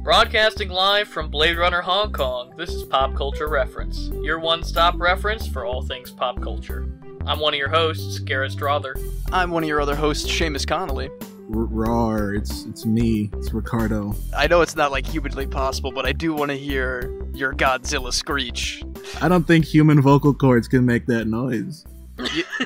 Broadcasting live from Blade Runner Hong Kong, this is Pop Culture Reference, your one-stop reference for all things pop culture. I'm one of your hosts, Garrett Strother. I'm one of your other hosts, Seamus Connolly. Roar, it's me, it's Ricardo. I know it's not like humanly possible, but I do want to hear your Godzilla screech. I don't think human vocal cords can make that noise.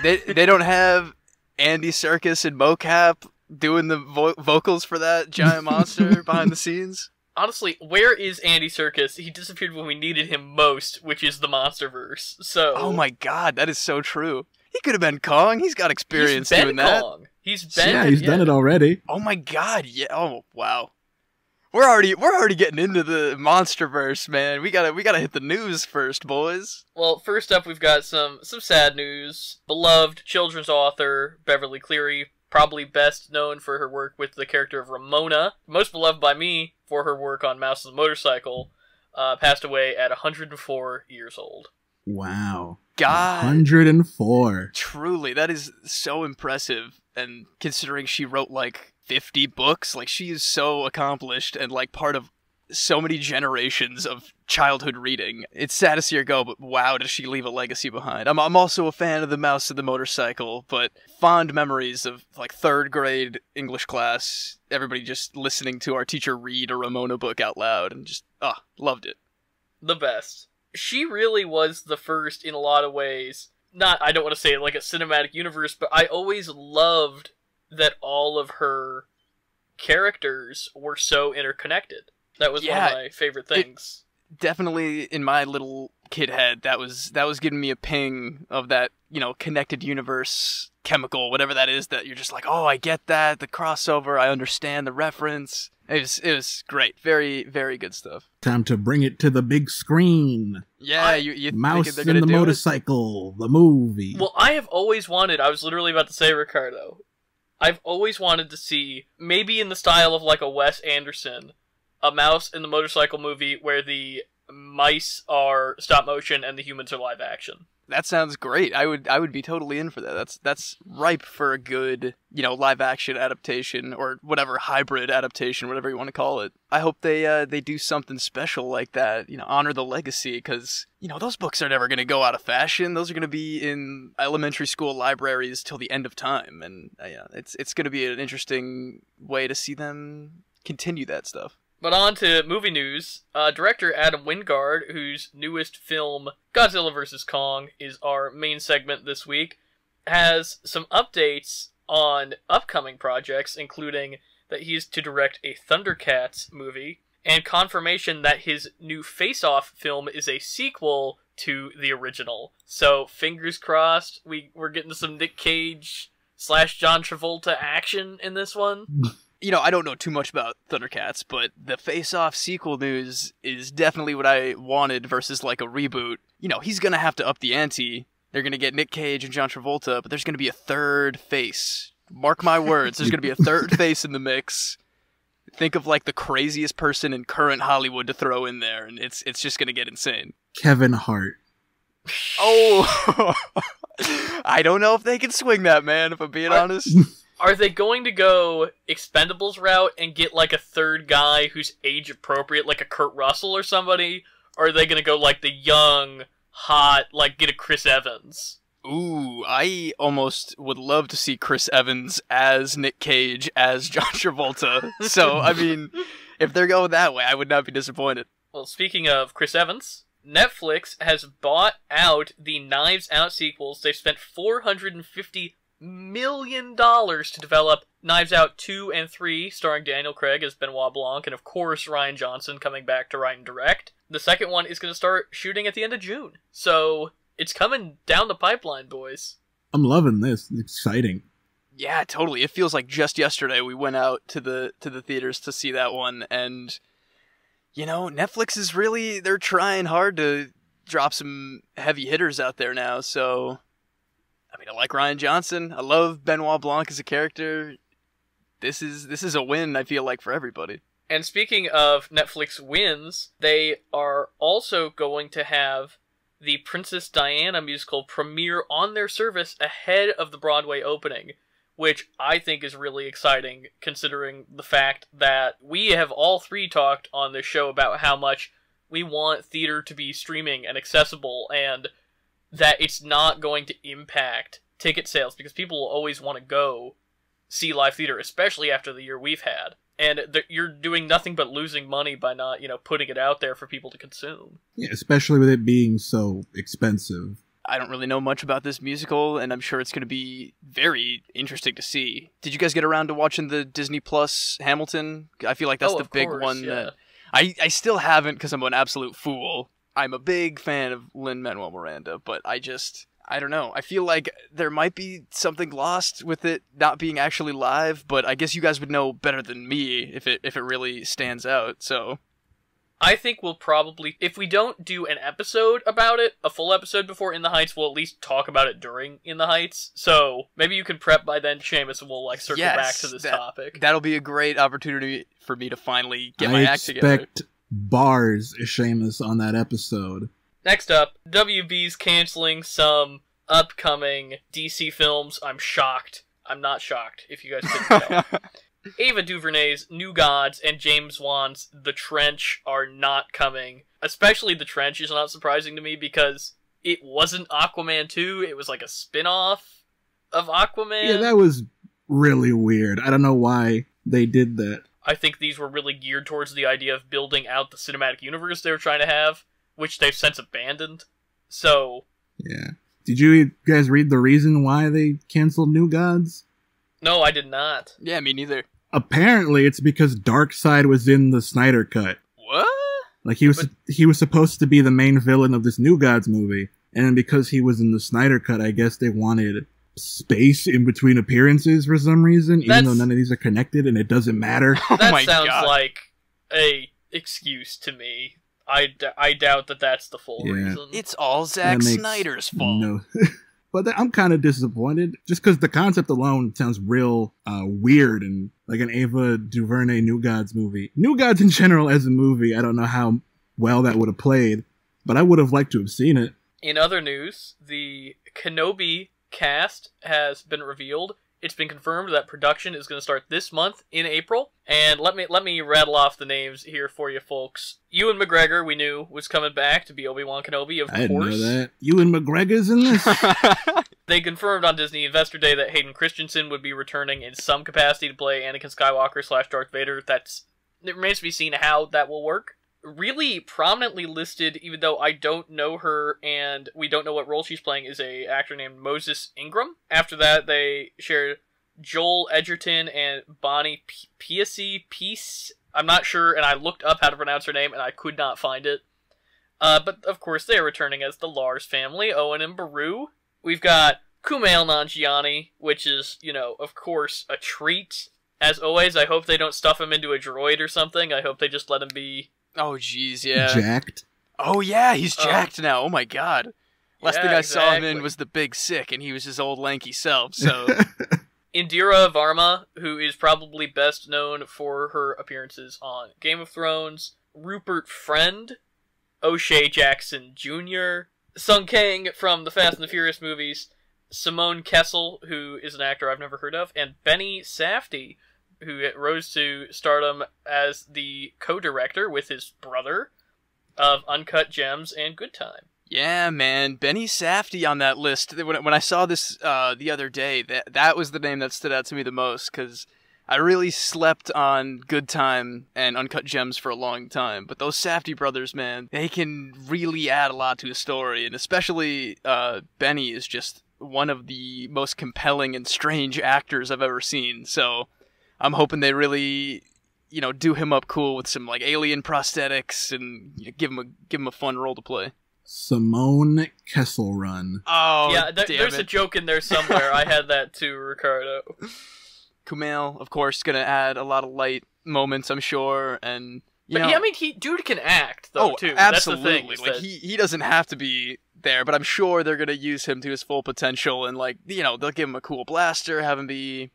They don't have Andy Serkis and mocap doing the vocals for that giant monster behind the scenes? Honestly, where is Andy Serkis? He disappeared when we needed him most, which is the Monsterverse. So. Oh my god, that is so true. He could have been Kong. He's got experience doing that. Kong. He's been. Yeah, he's done it already. Oh my god, yeah. Oh wow. We're already getting into the Monsterverse, man. We gotta hit the news first, boys. Well, first up, we've got some sad news. Beloved children's author Beverly Cleary, probably best known for her work with the character of Ramona, most beloved by me for her work on Mouse and the Motorcycle, passed away at 104 years old. Wow. God. 104. Truly, that is so impressive. And considering she wrote like 50 books, like she is so accomplished and like part of so many generations of childhood reading. It's sad to see her go, but wow, does she leave a legacy behind. I'm also a fan of the Mouse and the Motorcycle, but fond memories of like 3rd grade English class, everybody just listening to our teacher read a Ramona book out loud and just, loved it. The best. She really was the first in a lot of ways. I don't want to say like a cinematic universe, but I always loved that all of her characters were so interconnected. That was one of my favorite things. Definitely in my little kid head, that was giving me a ping of that, connected universe chemical, whatever that is, that you're just like, oh, I get that, the crossover, I understand the reference. It was great. Very, very good stuff. Time to bring it to the big screen. Yeah, you Mouse and the Motorcycle, the movie. Well, I have always wanted, I was literally about to say, Ricardo, I've always wanted to see, maybe in the style of like a Wes Anderson, a Mouse in the Motorcycle movie where the mice are stop motion and the humans are live action. That sounds great. I would be totally in for that. That's ripe for a good, live action adaptation or whatever hybrid adaptation, whatever you want to call it. I hope they do something special like that, honor the legacy, because, those books are never going to go out of fashion. Those are going to be in elementary school libraries till the end of time, and it's going to be an interesting way to see them continue that stuff. But on to movie news. Director Adam Wingard, whose newest film, Godzilla vs. Kong, is our main segment this week, has some updates on upcoming projects, including that he is to direct a Thundercats movie, and confirmation that his new Face Off film is a sequel to the original. So, fingers crossed, we're getting some Nick Cage / John Travolta action in this one. I don't know too much about Thundercats, but the Face-Off sequel news is definitely what I wanted versus like a reboot. He's going to have to up the ante. They're going to get Nick Cage and John Travolta, but there's going to be a third face. Mark my words, there's going to be a third face in the mix. Think of like the craziest person in current Hollywood to throw in there, and it's just going to get insane. Kevin Hart. Oh, I don't know if they can swing that, man, if I'm being honest. Are they going to go Expendables route and get, like, a third guy who's age-appropriate, like a Kurt Russell or somebody? Or are they going to go, like, the young, hot, like, get a Chris Evans? Ooh, I almost would love to see Chris Evans as Nick Cage as John Travolta. So, I mean, if they're going that way, I would not be disappointed. Well, speaking of Chris Evans, Netflix has bought out the Knives Out sequels. They've spent $450 million to develop Knives Out 2 and 3, starring Daniel Craig as Benoit Blanc, and of course Rian Johnson coming back to write and direct. The second one is going to start shooting at the end of June, so it's coming down the pipeline, boys. I'm loving this. It's exciting. Yeah, totally. It feels like just yesterday we went out to the theaters to see that one, and Netflix is really, they're trying hard to drop some heavy hitters out there now, so I like Rian Johnson. I love Benoit Blanc as a character. This is a win, I feel like, for everybody. And speaking of Netflix wins, they are also going to have the Princess Diana musical premiere on their service ahead of the Broadway opening, which I think is really exciting considering the fact that we have all three talked on this show about how much we want theater to be streaming and accessible, and that it's not going to impact ticket sales because people will always want to go see live theater, especially after the year we've had. And you're doing nothing but losing money by not, putting it out there for people to consume. Yeah, especially with it being so expensive. I don't really know much about this musical, and I'm sure it's going to be very interesting to see. Did you guys get around to watching the Disney Plus Hamilton? I feel like that's the big one. Yeah. That I still haven't because I'm an absolute fool. I'm a big fan of Lin-Manuel Miranda, but I don't know. I feel like there might be something lost with it not being actually live, but I guess you guys would know better than me if it really stands out, so... I think we'll probably, if we don't do an episode about it, a full episode before In the Heights, we'll at least talk about it during In the Heights. So maybe you can prep by then, Seamus, and we'll circle back to this topic. That'll be a great opportunity for me to finally get my act together. I expect bars, Seamus, on that episode. Next up, WB's canceling some upcoming DC films. I'm shocked. I'm not shocked, if you guys couldn't tell. Ava DuVernay's New Gods and James Wan's The Trench are not coming. Especially The Trench is not surprising to me because it wasn't Aquaman 2. It was like a spin-off of Aquaman. Yeah, that was really weird. I don't know why they did that. I think these were really geared towards the idea of building out the cinematic universe they were trying to have, which they've since abandoned. So... yeah. Did you guys read the reason why they canceled New Gods? No, I did not. Yeah, me neither. Apparently, it's because Darkseid was in the Snyder Cut. What? Like, he was supposed to be the main villain of this New Gods movie, and then because he was in the Snyder Cut, I guess they wanted space in between appearances for some reason, even though none of these are connected, and it doesn't matter. That sounds like a excuse to me. I doubt that that's the full reason. It's all Zack Snyder's fault. No. But I'm kind of disappointed, just because the concept alone sounds real weird and like an Ava DuVernay New Gods movie. New Gods in general as a movie, I don't know how well that would have played, but I would have liked to have seen it. In other news, the Kenobi cast has been revealed. It's been confirmed that production is going to start this month in April. And let me rattle off the names here for you folks. Ewan McGregor, we knew, was coming back to be Obi-Wan Kenobi, of course. I didn't know that. Ewan McGregor's in this? They confirmed on Disney Investor Day that Hayden Christensen would be returning in some capacity to play Anakin Skywalker / Darth Vader. It remains to be seen how that will work. Really prominently listed, even though I don't know her and we don't know what role she's playing, is a actor named Moses Ingram. After that, they shared Joel Edgerton and Bonnie Peace. I'm not sure, and I looked up how to pronounce her name, and I could not find it. But, of course, they are returning as the Lars family, Owen and Beru. We've got Kumail Nanjiani, which is, of course, a treat. As always, I hope they don't stuff him into a droid or something. I hope they just let him be... oh, jeez, yeah. Jacked? Oh, yeah, he's jacked now. Oh, my God. Last thing I saw him in was The Big Sick, and he was his old lanky self, so... Indira Varma, who is probably best known for her appearances on Game of Thrones, Rupert Friend, O'Shea Jackson Jr., Sung Kang from the Fast and the Furious movies, Simone Kessel, who is an actor I've never heard of, and Benny Safdie, who rose to stardom as the co-director with his brother of Uncut Gems and Good Time. Yeah, man, Benny Safdie on that list. When I saw this the other day, that was the name that stood out to me the most, because I really slept on Good Time and Uncut Gems for a long time. But those Safdie brothers, man, they can really add a lot to a story, and especially Benny is just one of the most compelling and strange actors I've ever seen. So I'm hoping they really, do him up cool with some like alien prosthetics and give him a fun role to play. Simone Kessel Run. Oh, yeah, there's a joke in there somewhere. I had that too, Ricardo. Kumail, of course, gonna add a lot of light moments, I'm sure, and dude can act though too. Absolutely. That's the thing. Like he doesn't have to be there, but I'm sure they're gonna use him to his full potential, and they'll give him a cool blaster, have him be,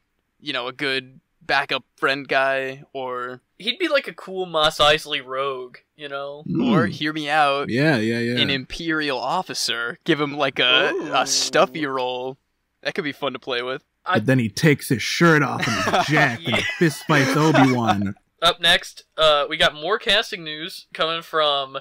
a good backup friend guy, or he'd be like a cool Mos Eisley rogue, or hear me out. Yeah. An Imperial officer. Give him like a stuffy role. That could be fun to play with. But then he takes his shirt off and he's jacked and fist fights Obi-Wan. Up next, we got more casting news coming from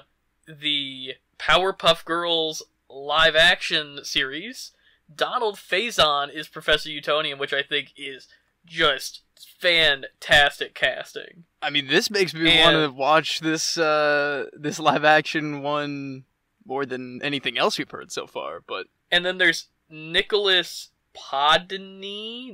the Powerpuff Girls live-action series. Donald Faison is Professor Utonium, which I think is just fantastic casting. I mean, this makes me want to watch this this live-action one more than anything else we've heard so far. But and then there's Nicholas Podany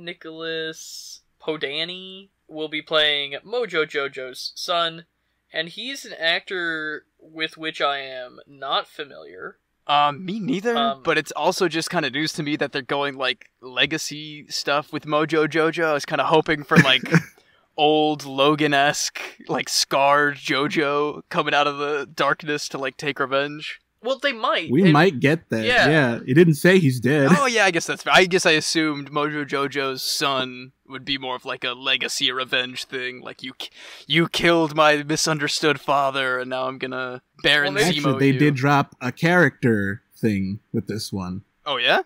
will be playing Mojo Jojo's son, and he's an actor with which I am not familiar. Me neither, but it's also just kind of news to me that they're going, like, legacy stuff with Mojo Jojo. I was kind of hoping for, like, old Logan-esque, like, scarred Jojo coming out of the darkness to, like, take revenge. Well, they might. We might get that. Yeah. He didn't say he's dead. Oh, yeah, I guess that's fair. I guess I assumed Mojo Jojo's son would be more of like a legacy revenge thing. Like, you killed my misunderstood father, and now I'm gonna Baron Zemo actually, they did drop a character thing with this one. Oh, yeah?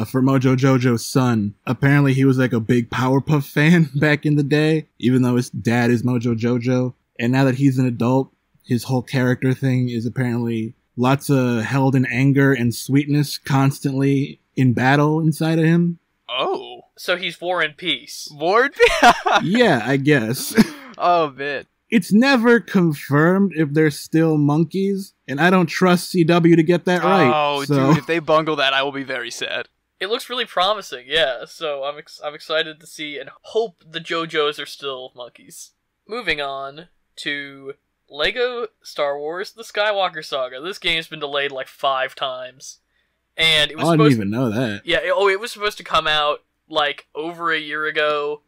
For Mojo Jojo's son. Apparently, he was like a big Powerpuff fan back in the day, even though his dad is Mojo Jojo. And now that he's an adult, his whole character thing is apparently lots of held in anger and sweetness constantly in battle inside of him. Oh. So he's War and Peace. War and Peace? Yeah, I guess. Oh, man. It's never confirmed if they're still monkeys, and I don't trust CW to get that right. Oh, so. Dude, if they bungle that, I will be very sad. It looks really promising, yeah, so I'm excited to see and hope the JoJos are still monkeys. Moving on to Lego Star Wars The Skywalker Saga. This game's been delayed like 5 times. And it was I didn't even know that. Yeah, it was supposed to come out like over a year ago,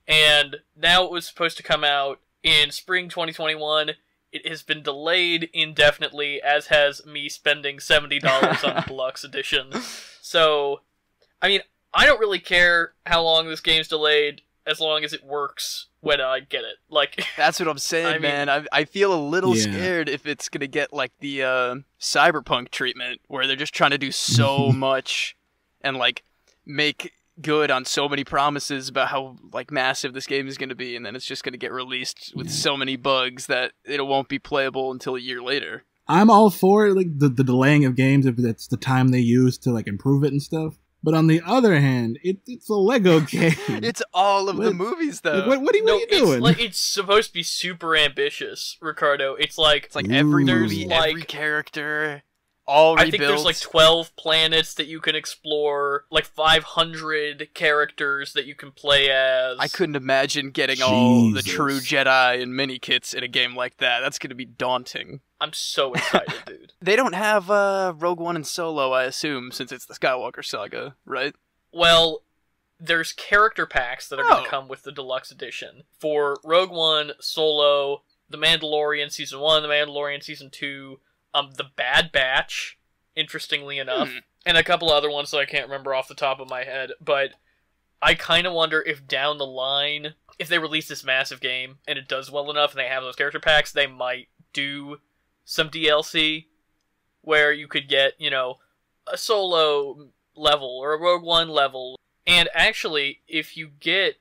and now it was supposed to come out in spring 2021. It has been delayed indefinitely, as has me spending $70 on the Deluxe Edition. So, I mean, I don't really care how long this game's delayed, as long as it works when I get it. Like, that's what I'm saying, man. I feel a little scared if it's gonna get like the Cyberpunk treatment, where they're just trying to do so much and like make good on so many promises about how like massive this game is gonna be, and then it's just gonna get released with so many bugs that it won't be playable until a year later. I'm all for like the delaying of games if that's the time they use to like improve it and stuff. But on the other hand, it's a Lego game. It's all of the movies, though. Like, what are you doing? It's supposed to be super ambitious, Ricardo. It's like every movie, every character, all rebuilt. I think there's like 12 planets that you can explore, like 500 characters that you can play as. I couldn't imagine getting all the true Jedi and mini kits in a game like that. That's going to be daunting. I'm so excited, dude. They don't have Rogue One and Solo, I assume, since it's the Skywalker Saga, right? Well, there's character packs that are going to come with the Deluxe Edition. For Rogue One, Solo, The Mandalorian Season 1, The Mandalorian Season 2, The Bad Batch, interestingly enough, and a couple other ones that I can't remember off the top of my head, but I kind of wonder if down the line, if they release this massive game, and it does well enough, and they have those character packs, they might do some DLC where you could get, you know, a Solo level or a Rogue One level. And actually, if you get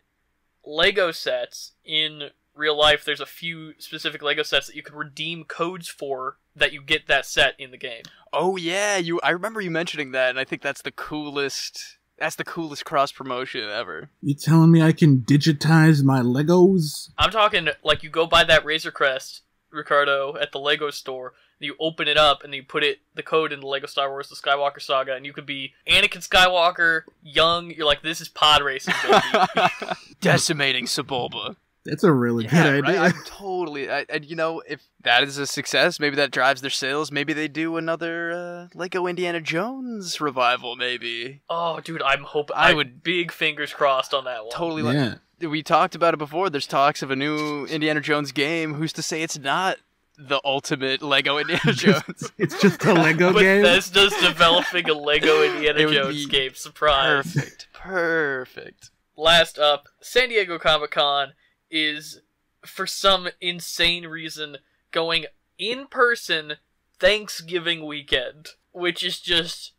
Lego sets in real life, there's a few specific Lego sets that you can redeem codes for that you get that set in the game. Oh yeah, I remember you mentioning that, and I think that's the coolest. That's the coolest cross promotion ever. You telling me I can digitize my Legos? I'm talking like you go buy that Razor Crest, Ricardo, at the Lego store, you open it up and you put the code in the Lego Star Wars The Skywalker Saga, and you could be Anakin Skywalker, young, you're like, this is pod racing, baby. Decimating Sebulba. That's a really good idea. Right? I'm totally, and you know, if that is a success, maybe that drives their sales, maybe they do another Lego Indiana Jones revival, maybe. Oh, dude, I'm hoping, I would, big fingers crossed on that one. Totally, yeah. We talked about it before. There's talks of a new Indiana Jones game. Who's to say it's not the ultimate Lego Indiana Jones? It's just a Lego game? Bethesda's developing a Lego Indiana Jones game. Surprise. Perfect. Last up, San Diego Comic-Con is, for some insane reason, going in person Thanksgiving weekend, which is just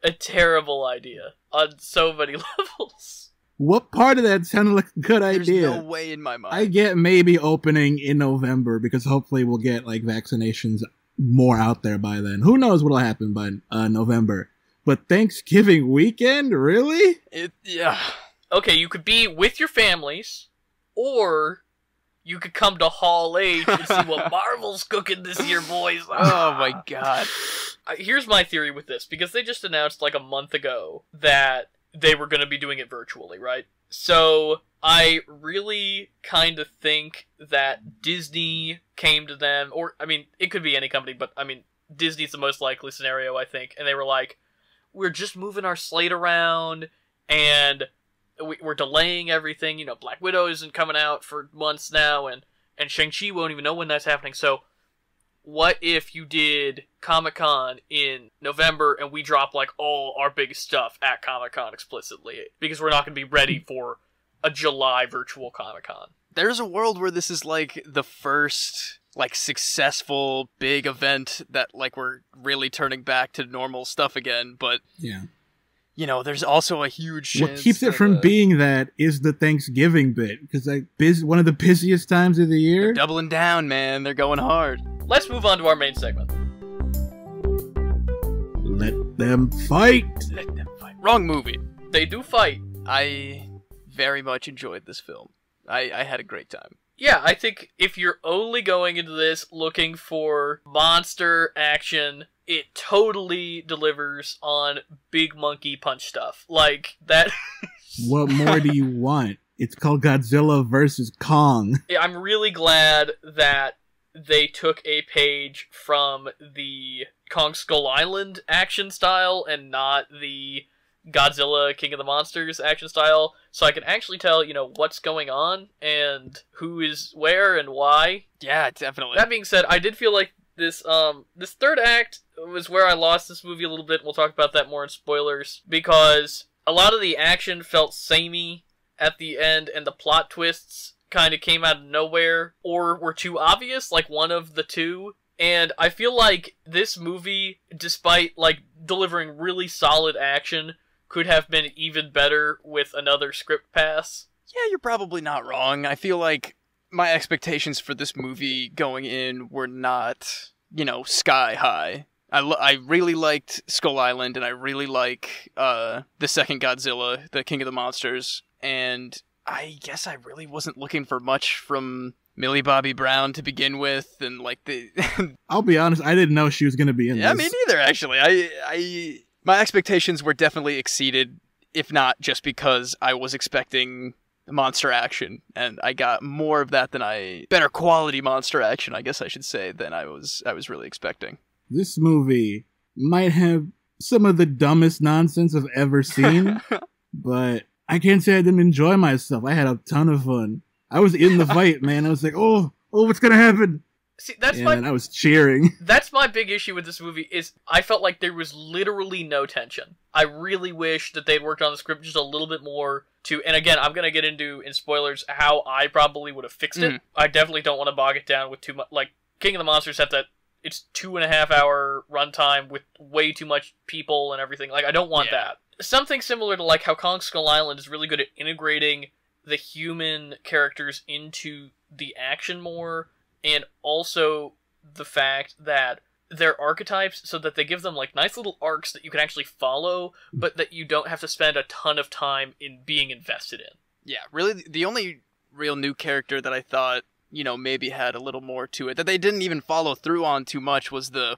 a terrible idea on so many levels. What part of that sounded like a good idea? There's no way in my mind. I get maybe opening in November because hopefully we'll get like vaccinations more out there by then. Who knows what'll happen by November? But Thanksgiving weekend, really? Yeah. Okay, you could be with your families, or you could come to Hall H and see what Marvel's cooking this year, boys. Oh my god. Here's my theory with this, because they just announced like a month ago that they were going to be doing it virtually, right? So I really kind of think that Disney came to them, or, I mean, it could be any company, but, I mean, Disney's the most likely scenario, I think, and they were like, we're just moving our slate around, and we're delaying everything, you know, Black Widow isn't coming out for months now, and Shang-Chi won't even know when that's happening, so what if you did Comic-Con in November and we drop, like, all our big stuff at Comic-Con explicitly? Because we're not going to be ready for a July virtual Comic-Con. There's a world where this is, like, the first, like, successful big event that, like, we're really turning back to normal stuff again, but... Yeah. You know, there's also a huge chance... What keeps it from being that is the Thanksgiving bit, because like one of the busiest times of the year. They're doubling down, man. They're going hard. Let's move on to our main segment. Let them fight. Let them fight. Wrong movie. They do fight. I very much enjoyed this film. I had a great time. Yeah, I think if you're only going into this looking for monster action, it totally delivers on big monkey punch stuff. Like, that... What more do you want? It's called Godzilla versus Kong. Yeah, I'm really glad that they took a page from the Kong Skull Island action style and not the Godzilla King of the Monsters action style, so I can actually tell, you know, what's going on and who is where and why. Yeah, definitely. That being said, I did feel like this third act was where I lost this movie a little bit. We'll talk about that more in spoilers, because a lot of the action felt samey at the end, and the plot twists kind of came out of nowhere, or were too obvious, like one of the two. And I feel like this movie, despite, like, delivering really solid action, could have been even better with another script pass. Yeah, you're probably not wrong. I feel like my expectations for this movie going in were not, you know, sky high. I really liked Skull Island, and I really like the second Godzilla, the King of the Monsters, and I guess I really wasn't looking for much from Millie Bobby Brown to begin with, and like the... I'll be honest, I didn't know she was going to be in this. Yeah, me neither, actually. My expectations were definitely exceeded, if not just because I was expecting monster action, and I got more of that better quality monster action, I guess I should say, than I was really expecting. This movie might have some of the dumbest nonsense I've ever seen, but I can't say I didn't enjoy myself. I had a ton of fun. I was in the fight, man. I was like, oh, what's gonna happen? See, that's I was cheering. That's my big issue with this movie, is I felt like there was literally no tension. I really wish that they'd worked on the script just a little bit more and again, I'm gonna get into, in spoilers, how I probably would have fixed it. I definitely don't want to bog it down with too much, like, King of the Monsters had that, it's 2.5 hour runtime with way too much people and everything. Like, I don't want that. Something similar to, like, how Kong Skull Island is really good at integrating the human characters into the action more, and also the fact that they're archetypes, so that they give them, like, nice little arcs that you can actually follow, but that you don't have to spend a ton of time in being invested in. Yeah, really, the only real new character that I thought, you know, maybe had a little more to it, that they didn't even follow through on too much, was the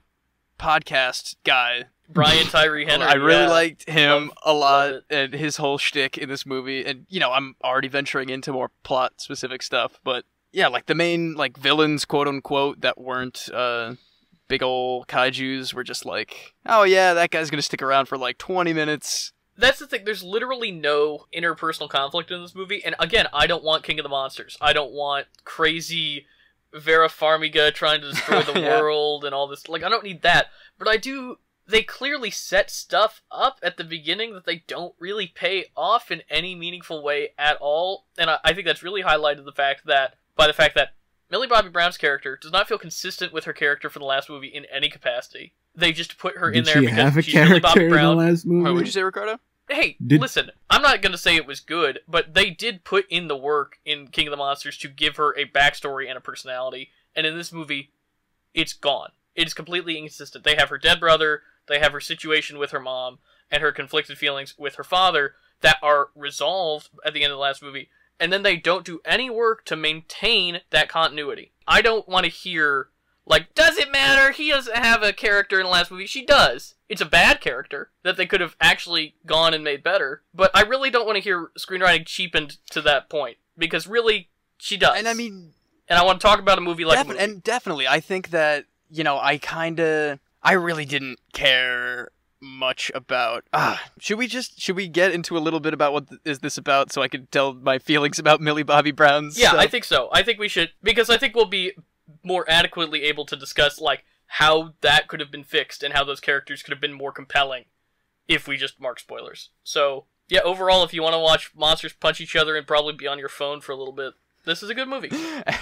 podcast guy. Brian Tyree Henry. I really liked him a lot, and his whole shtick in this movie, and, you know, I'm already venturing into more plot-specific stuff, but, yeah, like, the main, like, villains, quote-unquote, that weren't, big ol' kaijus were just like, oh yeah, that guy's gonna stick around for like 20 minutes. That's the thing, there's literally no interpersonal conflict in this movie, and again, I don't want King of the Monsters. I don't want crazy Vera Farmiga trying to destroy the world and all this. Like, I don't need that, but I do... They clearly set stuff up at the beginning that they don't really pay off in any meaningful way at all, and I think that's really highlighted by the fact that Millie Bobby Brown's character does not feel consistent with her character for the last movie in any capacity. They just put her in there because she's Millie Bobby Brown. In the last movie? Wait, what'd you say, Ricardo? Hey, listen, I'm not going to say it was good, but they did put in the work in King of the Monsters to give her a backstory and a personality, and in this movie, it's gone. It's completely inconsistent. They have her dead brother, they have her situation with her mom, and her conflicted feelings with her father that are resolved at the end of the last movie, and then they don't do any work to maintain that continuity. I don't want to hear, like, does it matter? He doesn't have a character in the last movie. She does. It's a bad character that they could have actually gone and made better, but I really don't want to hear screenwriting cheapened to that point, because really, she does. And I mean... And I want to talk about a movie like a movie. And definitely, I think that, you know, I really didn't care much about... Should we get into a little bit about what is this about so I can tell my feelings about Millie Bobby Brown's stuff? I think so. I think we should, because I think we'll be more adequately able to discuss, like, how that could have been fixed and how those characters could have been more compelling if we just mark spoilers. So, yeah, overall, if you want to watch monsters punch each other and probably be on your phone for a little bit, this is a good movie.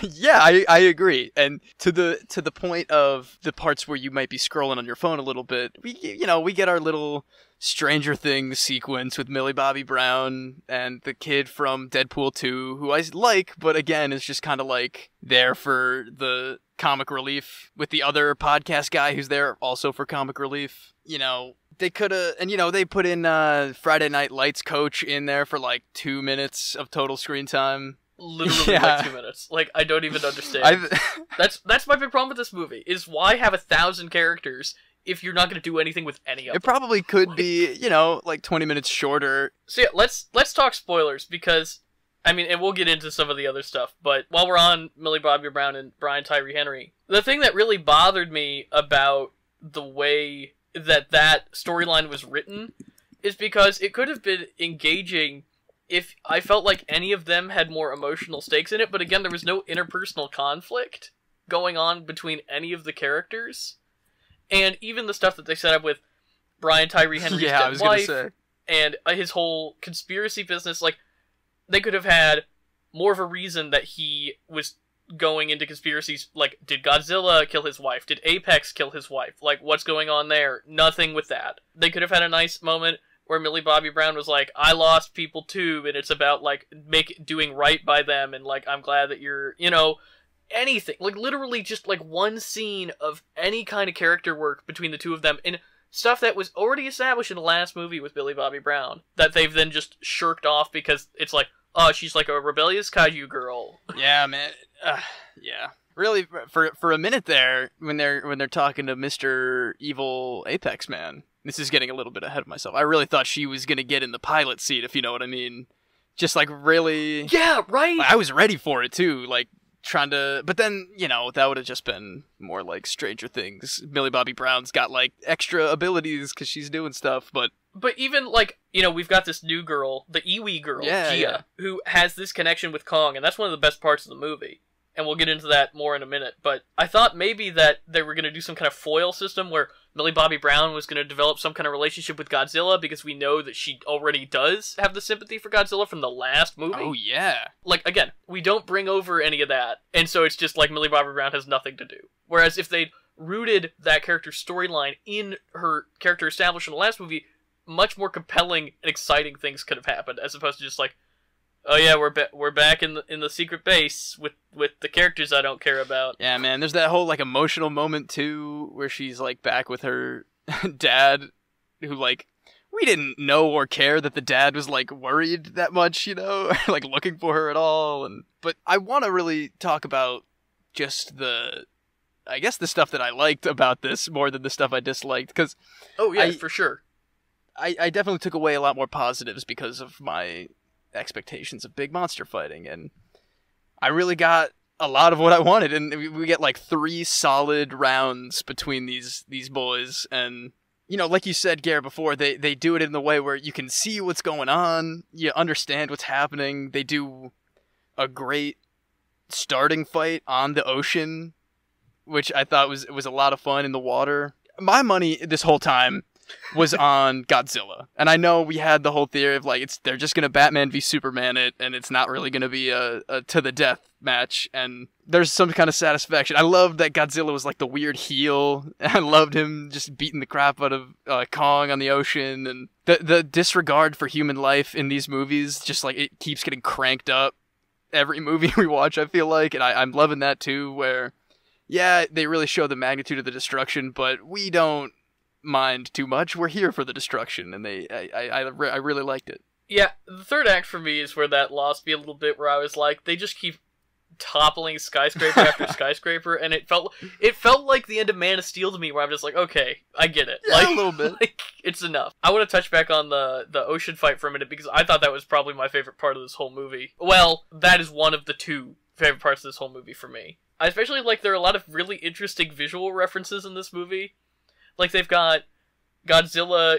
Yeah, I agree. And to the point of the parts where you might be scrolling on your phone a little bit, we get our little Stranger Things sequence with Millie Bobby Brown and the kid from Deadpool 2, who I like, but again is just kind of like there for the comic relief, with the other podcast guy who's there also for comic relief. You know, they could have, and you know, they put in Friday Night Lights coach in there for like 2 minutes of total screen time. Literally like 2 minutes. Like, I don't even understand. That's my big problem with this movie, is why have 1,000 characters if you're not going to do anything with any of them? It probably could be, you know, like 20 minutes shorter. So yeah, let's talk spoilers, because, I mean, and we'll get into some of the other stuff, but while we're on Millie Bobby Brown and Brian Tyree Henry, the thing that really bothered me about the way that storyline was written is because it could have been engaging if I felt like any of them had more emotional stakes in it, but again, there was no interpersonal conflict going on between any of the characters. And even the stuff that they set up with Brian Tyree Henry's dead wife and his whole conspiracy business, like, they could have had more of a reason that he was going into conspiracies. Like, did Godzilla kill his wife? Did Apex kill his wife? Like, what's going on there? Nothing with that. They could have had a nice moment where Millie Bobby Brown was like, I lost people too, and it's about, like, doing right by them, and, like, I'm glad that you're, you know, anything. Like, literally just, like, one scene of any kind of character work between the two of them, and stuff that was already established in the last movie with Millie Bobby Brown, that they've then just shirked off because it's like, oh, she's like a rebellious kaiju girl. Yeah, man. Yeah. Really, for a minute there, when they're talking to Mr. Evil Apex Man, this is getting a little bit ahead of myself. I really thought she was gonna get in the pilot seat, if you know what I mean. Just like really. Yeah, right. I was ready for it too, like trying to. But then, you know, that would have just been more like Stranger Things. Millie Bobby Brown's got like extra abilities because she's doing stuff, but even, like, you know, we've got this new girl, the Iwi girl, Gia, who has this connection with Kong, and that's one of the best parts of the movie. And we'll get into that more in a minute, but I thought maybe that they were going to do some kind of foil system where Millie Bobby Brown was going to develop some kind of relationship with Godzilla, because we know that she already does have the sympathy for Godzilla from the last movie. Oh, yeah. Like, again, we don't bring over any of that, and so it's just like Millie Bobby Brown has nothing to do. Whereas if they'd rooted that character's storyline in her character established in the last movie, much more compelling and exciting things could have happened, as opposed to just like, oh yeah, we're back in the secret base with the characters I don't care about. Yeah, man. There's that whole like emotional moment too, where she's like back with her dad, who like we didn't know or care that the dad was like worried that much, you know, like looking for her at all. But I want to really talk about just the stuff that I liked about this more than the stuff I disliked, because for sure. I definitely took away a lot more positives because of my expectations of big monster fighting, and I really got a lot of what I wanted, and we get like 3 solid rounds between these boys, and you know, like you said, Garrett, before, they do it in the way where you can see what's going on, you understand what's happening. They do a great starting fight on the ocean, which I thought was a lot of fun in the water. My money this whole time was on Godzilla. And I know we had the whole theory of like they're just gonna Batman v Superman it, and it's not really gonna be a to the death match, and there's some kind of satisfaction. I loved that Godzilla was like the weird heel. I loved him just beating the crap out of Kong on the ocean, and the disregard for human life in these movies, just like it keeps getting cranked up every movie we watch, I feel like, and I'm loving that too, where yeah, they really show the magnitude of the destruction, but we don't mind too much. We're here for the destruction, and I really liked it. Yeah, the third act for me is where that lost me a little bit, where I was like, they just keep toppling skyscraper after skyscraper, and it felt like the end of Man of Steel to me, where I'm just like, okay, I get it. Yeah, like, a little bit. Like, it's enough. I want to touch back on the ocean fight for a minute, because I thought that was probably my favorite part of this whole movie. Well, that is one of the two favorite parts of this whole movie for me. I especially like there are a lot of really interesting visual references in this movie. Like, they've got Godzilla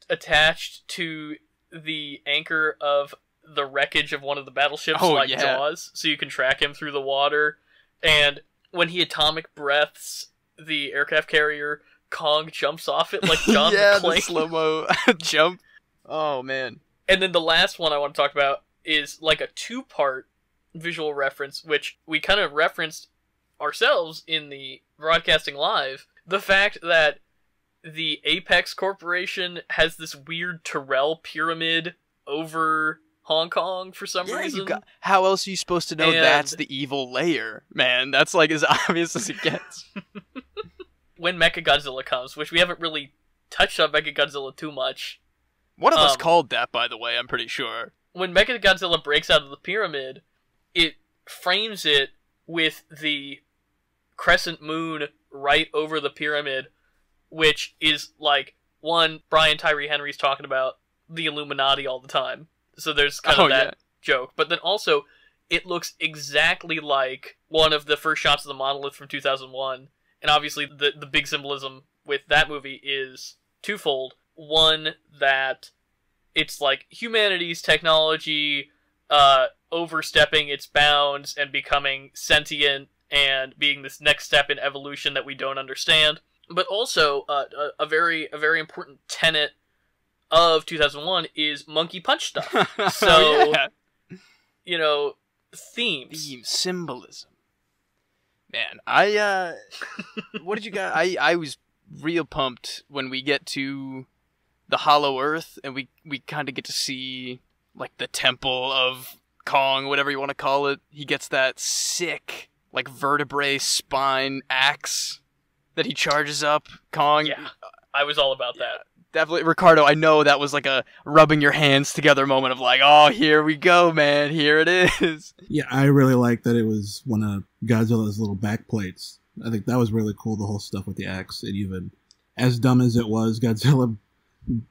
attached to the anchor of the wreckage of one of the battleships, Jaws, so you can track him through the water. And when he atomic breaths the aircraft carrier, Kong jumps off it like John McClane. The slow-mo jump. Oh, man. And then the last one I want to talk about is like a two-part visual reference, which we kind of referenced ourselves in the broadcasting live. The fact that the Apex Corporation has this weird Terrell pyramid over Hong Kong for some reason. How else are you supposed to know that's the evil layer, man? That's like as obvious as it gets. When Mechagodzilla comes, which we haven't really touched on Mechagodzilla too much. One of us called that, by the way, I'm pretty sure. When Mechagodzilla breaks out of the pyramid, it frames it with the crescent moon right over the pyramid, which is like, one, Brian Tyree Henry's talking about the Illuminati all the time. So there's kind of that joke. But then also, it looks exactly like one of the first shots of the monolith from 2001. And obviously, the big symbolism with that movie is twofold. One, that it's like humanity's technology overstepping its bounds and becoming sentient and being this next step in evolution that we don't understand. But also, a very important tenet of 2001 is monkey punch stuff. So, you know, themes. Theme, symbolism. Man, what did you got? I was real pumped when we get to the Hollow Earth, and we kind of get to see, like, the Temple of Kong, whatever you want to call it. He gets that sick, like, vertebrae spine axe that he charges up Kong. Yeah, I was all about that. Definitely, Ricardo, I know that was like a rubbing your hands together moment of like, oh, here we go, man, here it is. Yeah, I really like that it was one of Godzilla's little backplates. I think that was really cool, the whole stuff with the axe. And even as dumb as it was, Godzilla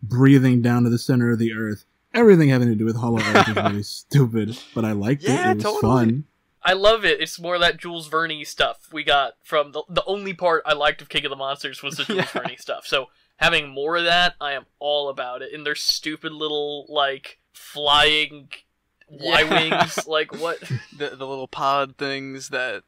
breathing down to the center of the earth. Everything having to do with Hollow Earth is really stupid, but I liked it. It was fun. I love it. It's more that Jules Verne stuff we got from the only part I liked of King of the Monsters was the Jules Verne stuff. So having more of that, I am all about it. And their stupid little, like, flying Y-wings, like, what? The little pod things that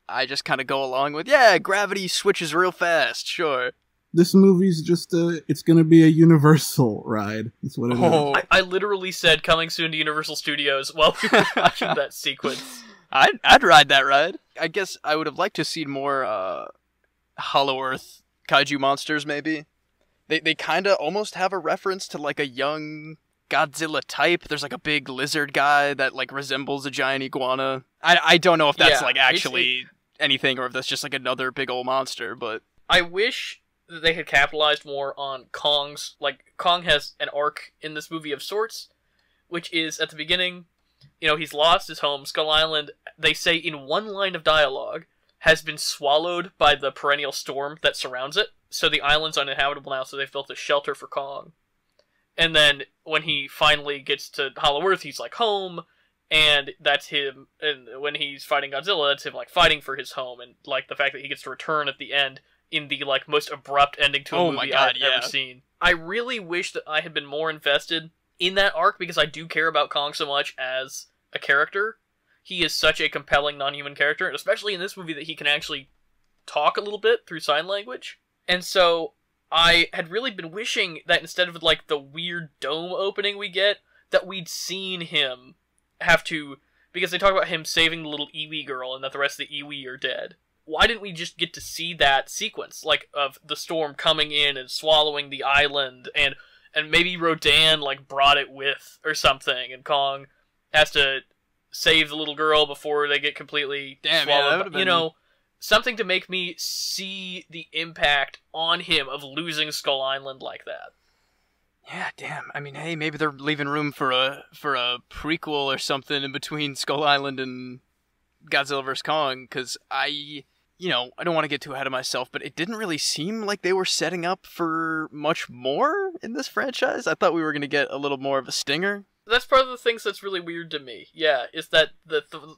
I just kind of go along with. Yeah, gravity switches real fast, sure. This movie's just it's going to be a Universal ride. That's what it is. I literally said coming soon to Universal Studios while we were watching that sequence. I'd ride that ride. I guess I would have liked to have seen more Hollow Earth kaiju monsters, maybe. They kind of almost have a reference to, like, a young Godzilla type. There's, like, a big lizard guy that, like, resembles a giant iguana. I don't know if that's, like, actually anything or if that's just, like, another big old monster, but I wish that they had capitalized more on Kong's... Like, Kong has an arc in this movie of sorts, which is, at the beginning, you know, he's lost his home. Skull Island, they say in one line of dialogue, has been swallowed by the perennial storm that surrounds it. So the island's uninhabitable now, so they've built a shelter for Kong. And then when he finally gets to Hollow Earth, he's like home, and that's him. And when he's fighting Godzilla, that's him like fighting for his home, and like the fact that he gets to return at the end in the like most abrupt ending to a movie I've ever seen. I really wish that I had been more invested in that arc because I do care about Kong so much as a character. He is such a compelling non-human character, and especially in this movie that he can actually talk a little bit through sign language. And so I had really been wishing that instead of like the weird dome opening we get, that we'd seen him have to, because they talk about him saving the little Iwi girl and that the rest of the Iwi are dead. Why didn't we just get to see that sequence, like, of the storm coming in and swallowing the island, and maybe Rodan, like, brought it with, or something, and Kong has to save the little girl before they get completely swallowed. Yeah, that would've been... You know, something to make me see the impact on him of losing Skull Island like that. Yeah, damn. I mean, hey, maybe they're leaving room for a prequel or something in between Skull Island and Godzilla vs. Kong, because I don't want to get too ahead of myself, but it didn't really seem like they were setting up for much more in this franchise. I thought we were going to get a little more of a stinger. That's part of the things that's really weird to me, yeah, is that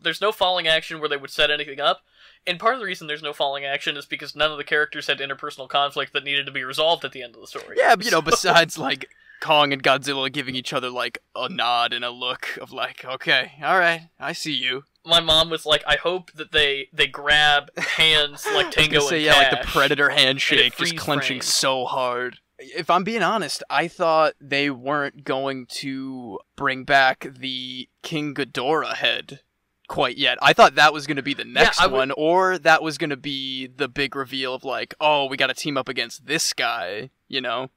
there's no falling action where they would set anything up, and part of the reason there's no falling action is because none of the characters had interpersonal conflict that needed to be resolved at the end of the story. Yeah, but, besides, like, Kong and Godzilla giving each other, like, a nod and a look of, like, okay, alright, I see you. My mom was like, I hope that they grab hands like Tango and Cash. Yeah, like the Predator handshake, just clenching so hard. If I'm being honest, I thought they weren't going to bring back the King Ghidorah head quite yet. I thought that was going to be the next one, or that was going to be the big reveal of like, oh, we got to team up against this guy, you know?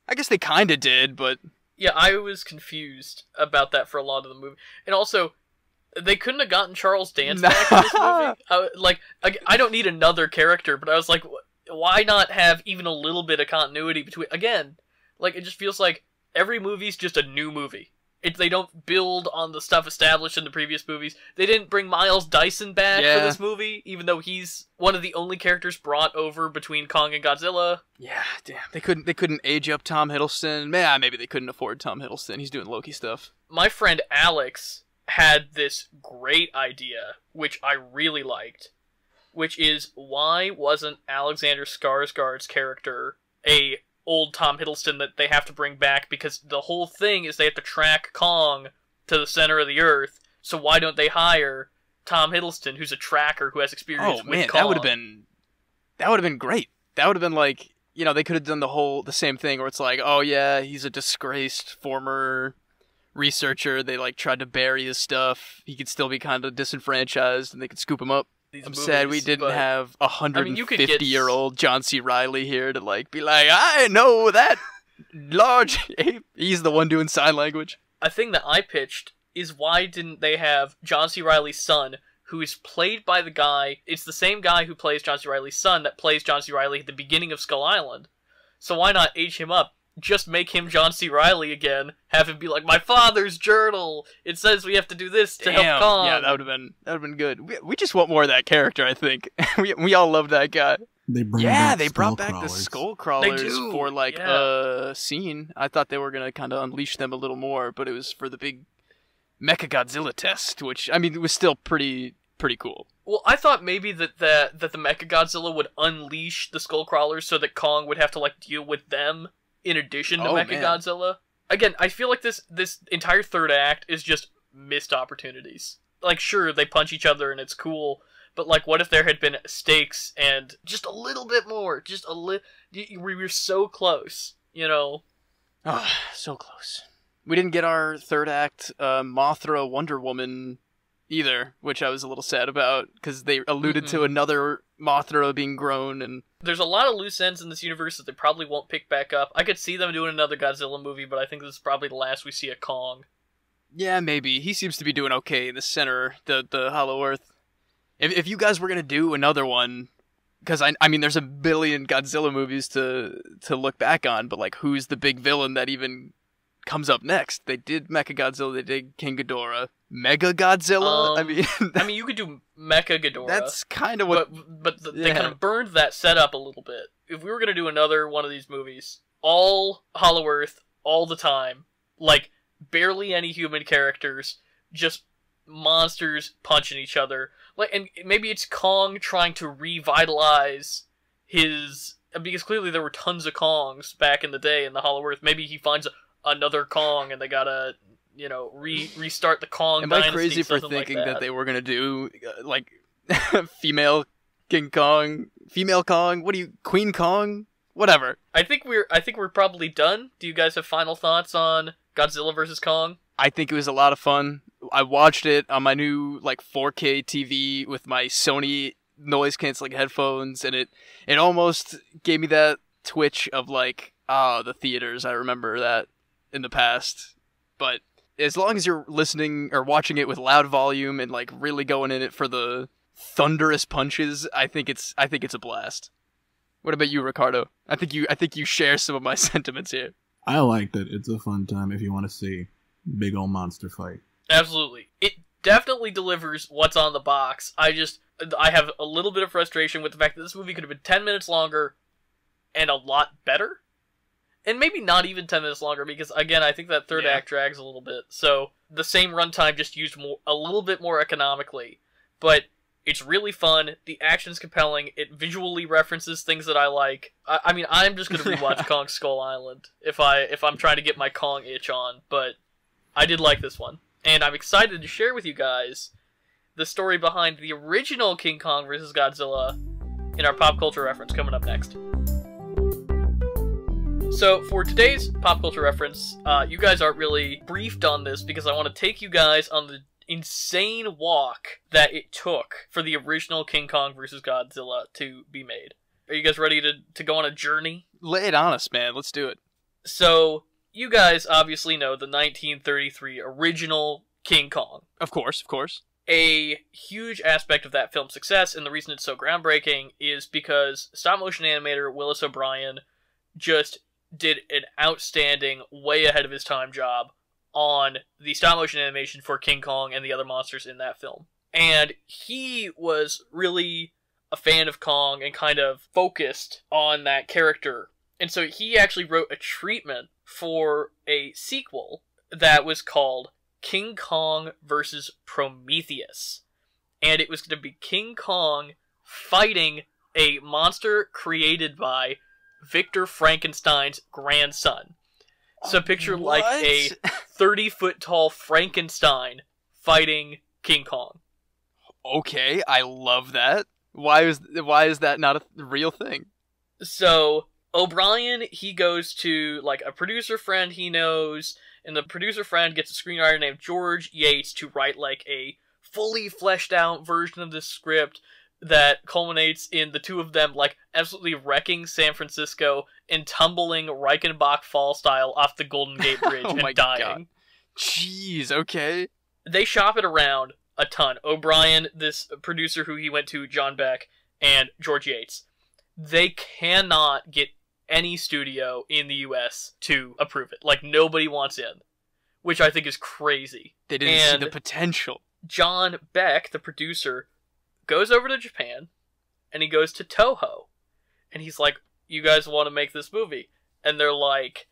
I guess they kind of did, but... Yeah, I was confused about that for a lot of the movie. And also, they couldn't have gotten Charles Dance back in this movie. I don't need another character, but I was like, why not have even a little bit of continuity between... Again, like, it just feels like every movie's just a new movie. They don't build on the stuff established in the previous movies. They didn't bring Miles Dyson back for this movie, even though he's one of the only characters brought over between Kong and Godzilla. Yeah, damn. They couldn't age up Tom Hiddleston. Maybe they couldn't afford Tom Hiddleston. He's doing Loki stuff. My friend Alex had this great idea, which I really liked, which is, why wasn't Alexander Skarsgård's character a old Tom Hiddleston that they have to bring back, because the whole thing is they have to track Kong to the center of the earth, so why don't they hire Tom Hiddleston, who's a tracker who has experience with Kong? That would have been great. That would have been like, they could have done the same thing where it's like, oh yeah, he's a disgraced former researcher, they like tried to bury his stuff, he could still be kind of disenfranchised and they could scoop him up. I'm sad we didn't have 150-year-old John C. Reilly here to like be like, I know that large ape. He's the one doing sign language. A thing that I pitched is, why didn't they have John C. Reilly's son, who is played by the guy, it's the same guy who plays John C. Reilly's son that plays John C. Reilly at the beginning of Skull Island. So why not age him up? Just make him John C. Reilly again. Have him be like, my father's journal. It says we have to do this to help Kong. Yeah, that would have been good. We just want more of that character, I think. we all love that guy. They brought back the skull crawlers for like a scene. I thought they were gonna kind of unleash them a little more, but it was for the big Mechagodzilla test, which I mean, it was still pretty cool. Well, I thought maybe that the Mechagodzilla would unleash the skull crawlers so that Kong would have to like deal with them in addition to Mechagodzilla. Again, I feel like this entire third act is just missed opportunities. Like, sure, they punch each other and it's cool, but like, what if there had been stakes and just a little bit more? Just a little... We were so close, Oh, so close. We didn't get our third act Mothra Wonder Woman either, which I was a little sad about, because they alluded to another Mothra being grown, and... There's a lot of loose ends in this universe that they probably won't pick back up. I could see them doing another Godzilla movie, but I think this is probably the last we see of Kong. Yeah, maybe. He seems to be doing okay in the center, the Hollow Earth. If you guys were going to do another one, because I mean, there's a billion Godzilla movies to look back on, but like, who's the big villain that even comes up next? They did Mechagodzilla, they did King Ghidorah. Mega Godzilla? I mean, you could do Mecha Ghidorah. That's kind of what... But they kind of burned that setup a little bit. If we were going to do another one of these movies, all Hollow Earth, all the time, like, barely any human characters, just monsters punching each other. Like, and maybe it's Kong trying to revitalize his... Because clearly there were tons of Kongs back in the day in the Hollow Earth. Maybe he finds another Kong and they gotta... restart the Kong dynasty. Am I crazy for thinking that they were gonna do, female King Kong? Female Kong? Queen Kong? whatever. I think we're probably done. Do you guys have final thoughts on Godzilla vs. Kong? I think it was a lot of fun. I watched it on my new 4K TV with my Sony noise canceling headphones, and it almost gave me that twitch of the theaters. I remember that in the past. But as long as you're listening or watching it with loud volume and really going in it for the thunderous punches, I think it's a blast. What about you, Ricardo? I think you share some of my sentiments here. I liked it. It's a fun time if you want to see big old monster fight. Absolutely. It definitely delivers what's on the box. I have a little bit of frustration with the fact that this movie could have been 10 minutes longer and a lot better. And maybe not even 10 minutes longer, because, again, I think that third act drags a little bit. So, the same runtime just used a little bit more economically. But it's really fun. The action's compelling. It visually references things that I like. I mean, I'm just going to rewatch Kong Skull Island if I'm trying to get my Kong itch on. But I did like this one. And I'm excited to share with you guys the story behind the original King Kong vs. Godzilla in our pop culture reference coming up next. So, for today's pop culture reference, you guys aren't really briefed on this because I want to take you guys on the insane walk that it took for the original King Kong vs. Godzilla to be made. Are you guys ready to go on a journey? Lay it on us, man. Let's do it. So, you guys obviously know the 1933 original King Kong. Of course. A huge aspect of that film's success, and the reason it's so groundbreaking, is because stop-motion animator Willis O'Brien just did an outstanding, way ahead of his time job on the stop-motion animation for King Kong and the other monsters in that film. And he was really a fan of Kong and kind of focused on that character. And so he actually wrote a treatment for a sequel that was called King Kong vs. Prometheus. And it was going to be King Kong fighting a monster created by Victor Frankenstein's grandson. So picture like a 30-foot tall Frankenstein fighting King Kong. Okay, I love that. Why is that not a real thing? So O'Brien, he goes to a producer friend he knows, and the producer friend gets a screenwriter named George Yates to write a fully fleshed out version of this script that culminates in the two of them absolutely wrecking San Francisco and tumbling Reichenbach Fall style off the Golden Gate Bridge and dying. God. Jeez, okay. They shop it around a ton. O'Brien, this producer who he went to, John Beck, and George Yates. They cannot get any studio in the US to approve it. Nobody wants in. Which I think is crazy. They didn't see the potential. John Beck, the producer, goes over to Japan, and he goes to Toho, and he's like, you guys want to make this movie? And they're like,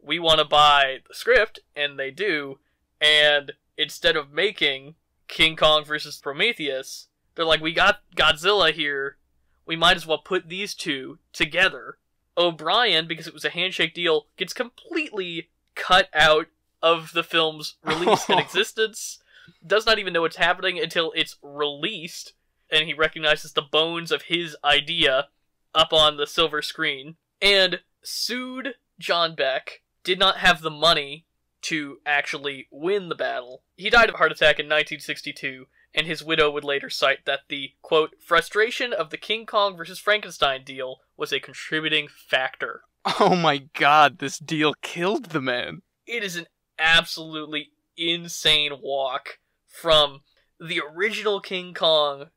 we want to buy the script, and they do, and instead of making King Kong vs. Prometheus, they're like, we got Godzilla here, we might as well put these two together. O'Brien, because it was a handshake deal, gets completely cut out of the film's release and existence, does not even know what's happening until it's released, and he recognizes the bones of his idea up on the silver screen, and sued John Beck, did not have the money to actually win the battle. He died of a heart attack in 1962, and his widow would later cite that the, quote, frustration of the King Kong vs. Frankenstein deal was a contributing factor. Oh my god, this deal killed the man. It is an absolutely insane walk from the original King Kong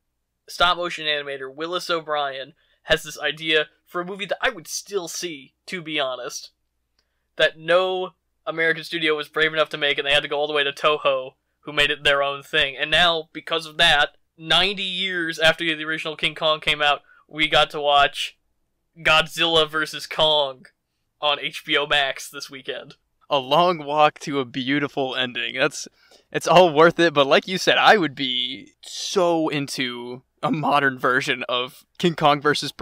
stop-motion animator Willis O'Brien has this idea for a movie that I would still see, to be honest, that no American studio was brave enough to make, and they had to go all the way to Toho, who made it their own thing. And now, because of that, 90 years after the original King Kong came out, we got to watch Godzilla vs. Kong on HBO Max this weekend. A long walk to a beautiful ending. It's all worth it, but like you said, I would be so into a modern version of King Kong versus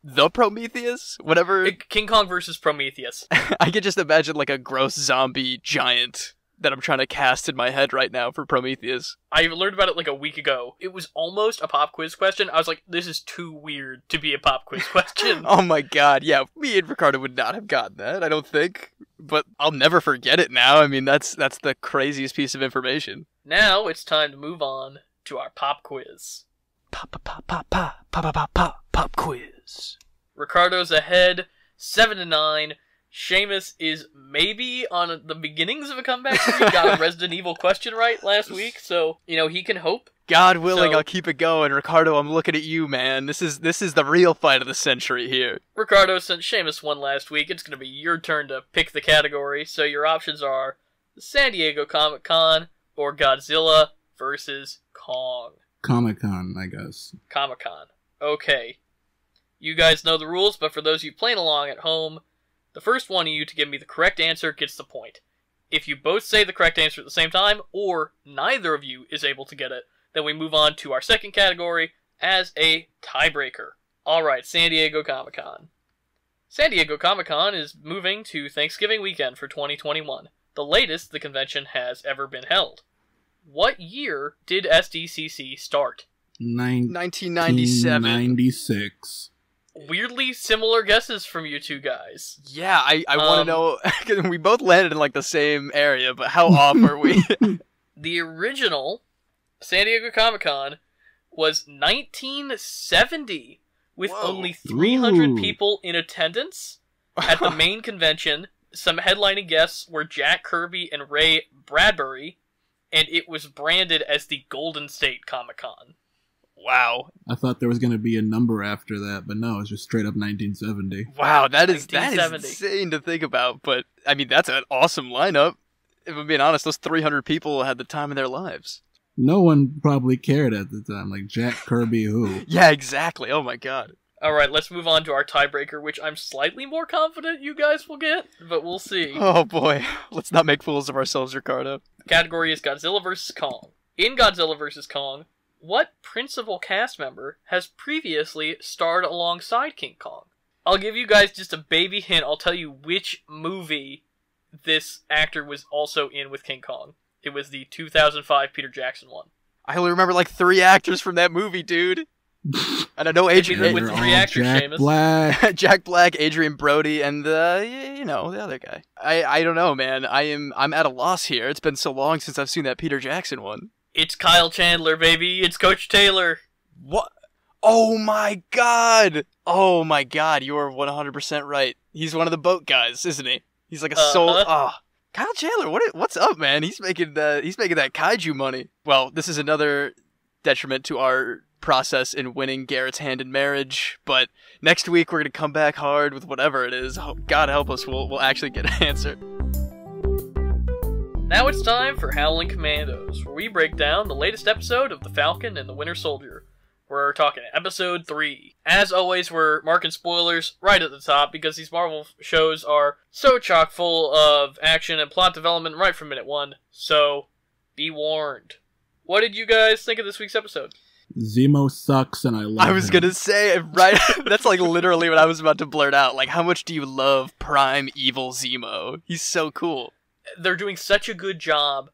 the Prometheus? Whatever. King Kong versus Prometheus. I could just imagine a gross zombie giant that I'm trying to cast in my head right now for Prometheus. I learned about it like a week ago. It was almost a pop quiz question. I was like, this is too weird to be a pop quiz question. Oh my god, yeah, me and Ricardo would not have gotten that, I don't think. But I'll never forget it now. I mean, that's the craziest piece of information. Now it's time to move on to our pop quiz. Pop quiz. Ricardo's ahead, 7-9. Seamus is maybe on the beginnings of a comeback streak. Got a Resident Evil question right last week, so, he can hope. God willing, I'll keep it going. Ricardo, I'm looking at you, man. This is the real fight of the century here. Ricardo, since Seamus won last week, it's going to be your turn to pick the category, so your options are San Diego Comic-Con or Godzilla versus Kong. Comic-Con, I guess. Comic-Con. Okay. You guys know the rules, but for those of you playing along at home, the first one of you to give me the correct answer gets the point. If you both say the correct answer at the same time, or neither of you is able to get it, then we move on to our second category as a tiebreaker. Alright, San Diego Comic-Con. San Diego Comic-Con is moving to Thanksgiving weekend for 2021, the latest the convention has ever been held. What year did SDCC start? 1997. 1996. Weirdly similar guesses from you two guys. Yeah, I want to know, because we both landed in like the same area, but how off are we? The original San Diego Comic-Con was 1970, with only 300 people in attendance at the main convention. Some headlining guests were Jack Kirby and Ray Bradbury, and it was branded as the Golden State Comic-Con. Wow. I thought there was going to be a number after that, but no, it's just straight up 1970. Wow, that is insane to think about, but, I mean, that's an awesome lineup. If I'm being honest, those 300 people had the time of their lives. No one probably cared at the time, like Jack Kirby who? Yeah, exactly. Oh my god. Alright, let's move on to our tiebreaker, which I'm slightly more confident you guys will get, but we'll see. Oh boy, let's not make fools of ourselves, Ricardo. The category is Godzilla vs. Kong. In Godzilla vs. Kong, what principal cast member has previously starred alongside King Kong? I'll give you guys just a baby hint. I'll tell you which movie this actor was also in with King Kong. It was the 2005 Peter Jackson one. I only remember like 3 actors from that movie, dude. And I know Adrian with 3 actors, Jack Seamus. Black. Jack Black, Adrian Brody, and the other guy. I don't know, man. I'm at a loss here. It's been so long since I've seen that Peter Jackson one. It's Kyle Chandler, baby. It's Coach Taylor. What? Oh my god! Oh my god, you are 100% right. He's one of the boat guys, isn't he? He's like a soul. Kyle Chandler, what's up, man? He's making that kaiju money. Well, this is another detriment to our process in winning Garrett's hand in marriage, but next week we're gonna come back hard with whatever it is. God help us, we'll actually get an answer. Now it's time for Howling Commandos, where we break down the latest episode of The Falcon and the Winter Soldier. We're talking episode 3. As always, we're marking spoilers right at the top because these Marvel shows are so chock full of action and plot development right from minute 1. So, be warned. What did you guys think of this week's episode? Zemo sucks and I love him. I was gonna say, right? That's like literally what I was about to blurt out. Like, how much do you love Prime Evil Zemo? He's so cool. They're doing such a good job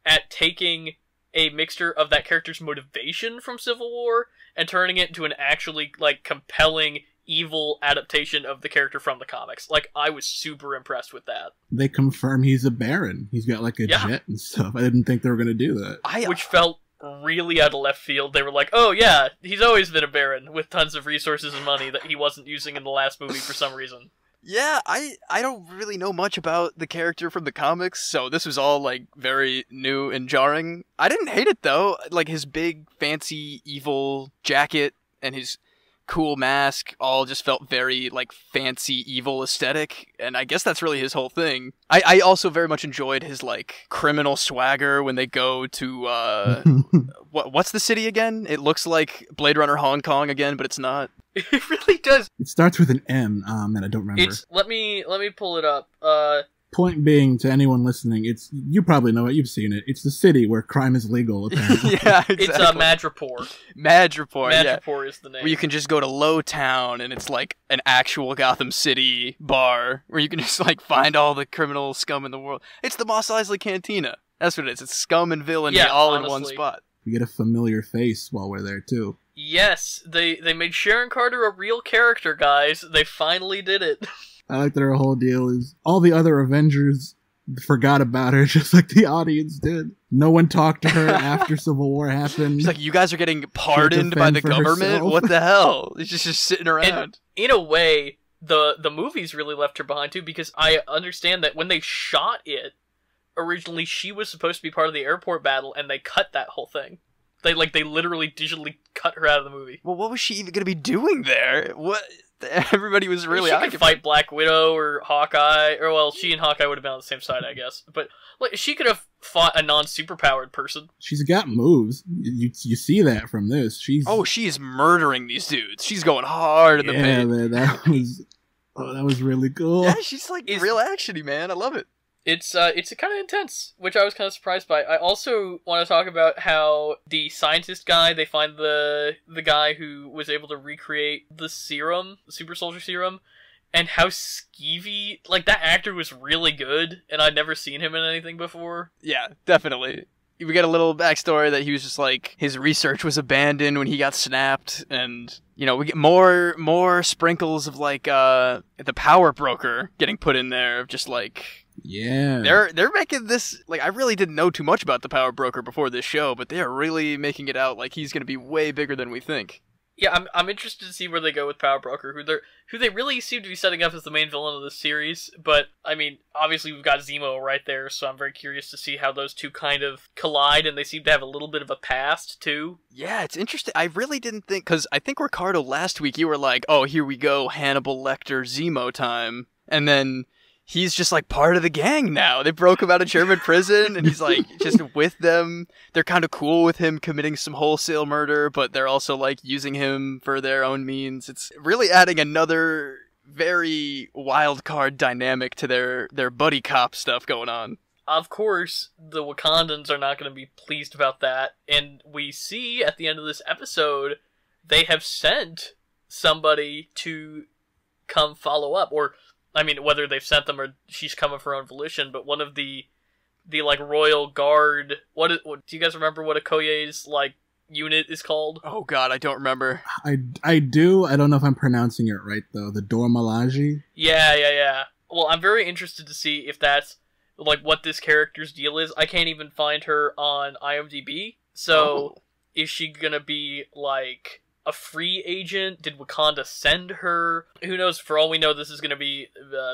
at taking a mixture of that character's motivation from Civil War and turning it into an actually, like, compelling, evil adaptation of the character from the comics. Like, I was super impressed with that. They confirm he's a Baron. He's got, like, a jet and stuff. I didn't think they were going to do that. Which felt really out of left field. They were like, oh yeah, he's always been a Baron with tons of resources and money that he wasn't using in the last movie for some reason. Yeah, I don't really know much about the character from the comics, so this was all, like, very new and jarring. I didn't hate it, though. Like, his big, fancy, evil jacket and his cool mask all just felt very, like, fancy, evil aesthetic, and I guess that's really his whole thing. I also very much enjoyed his, like, criminal swagger when they go to, what's the city again? It looks like Blade Runner Hong Kong again, but it's not. It really does. It starts with an M, and I don't remember. Let me pull it up. Point being, to anyone listening, you probably know it. You've seen it. It's the city where crime is legal, apparently. Yeah, exactly. It's Madripoor. Madripoor, yeah. Madripoor is the name. Where you can just go to Lowtown, and it's like an actual Gotham City bar, where you can just like find all the criminal scum in the world. It's the Mos Eisley Cantina. That's what it is. It's scum and villainy all in one spot. We get a familiar face while we're there, too. Yes, they made Sharon Carter a real character, guys. They finally did it. I like that her whole deal is all the other Avengers forgot about her just like the audience did. No one talked to her after Civil War happened. She's like, you guys are getting pardoned by the government? Herself. What the hell? She's just sitting around. And in a way, the movies really left her behind too, because I understand that when they shot it, originally she was supposed to be part of the airport battle, and they cut that whole thing. They literally digitally cut her out of the movie. Well, what was she even going to be doing there? What? Everybody was really She could fight Black Widow or Hawkeye, or well, she and Hawkeye would have been on the same side, I guess. But like, she could have fought a non-superpowered person. She's got moves. You see that from this. She is murdering these dudes. She's going hard in the paint. Man, that was really cool. Yeah, she's like real actiony, man. I love it. It's kind of intense, which I was kind of surprised by. I also want to talk about how the scientist guy, they find the guy who was able to recreate the serum, the super soldier serum, and how skeevy, like, that actor was really good, and I'd never seen him in anything before. Yeah, definitely. We get a little backstory that he was just like, his research was abandoned when he got snapped, and, you know, we get more sprinkles of, like, the power broker getting put in there, of just, like... Yeah. They're making this, like, I really didn't know too much about the power broker before this show, but they are really making it out like he's going to be way bigger than we think. Yeah, I'm interested to see where they go with Power Broker, who they really seem to be setting up as the main villain of this series. But I mean, obviously we've got Zemo right there, so I'm very curious to see how those two kind of collide, and they seem to have a little bit of a past too. Yeah, it's interesting. I really didn't think, because I think Ricardo last week you were like, oh, here we go, Hannibal Lecter Zemo time, and then he's just like part of the gang now. They broke him out of German prison, and he's like just with them. They're kind of cool with him committing some wholesale murder, but they're also like using him for their own means. It's really adding another very wild card dynamic to their buddy cop stuff going on. Of course, the Wakandans are not going to be pleased about that, and we see at the end of this episode, they have sent somebody to come follow up, or I mean, whether they've sent them or she's come of her own volition, but one of the like royal guard. What do you guys remember what Okoye's like unit is called? Oh God, I don't remember. I do. I don't know if I'm pronouncing it right though. The Dormalaji. Yeah. Well, I'm very interested to see if that's like what this character's deal is. I can't even find her on IMDb. So is she gonna be like a free agent? Did Wakanda send her? Who knows? For all we know, this is going to be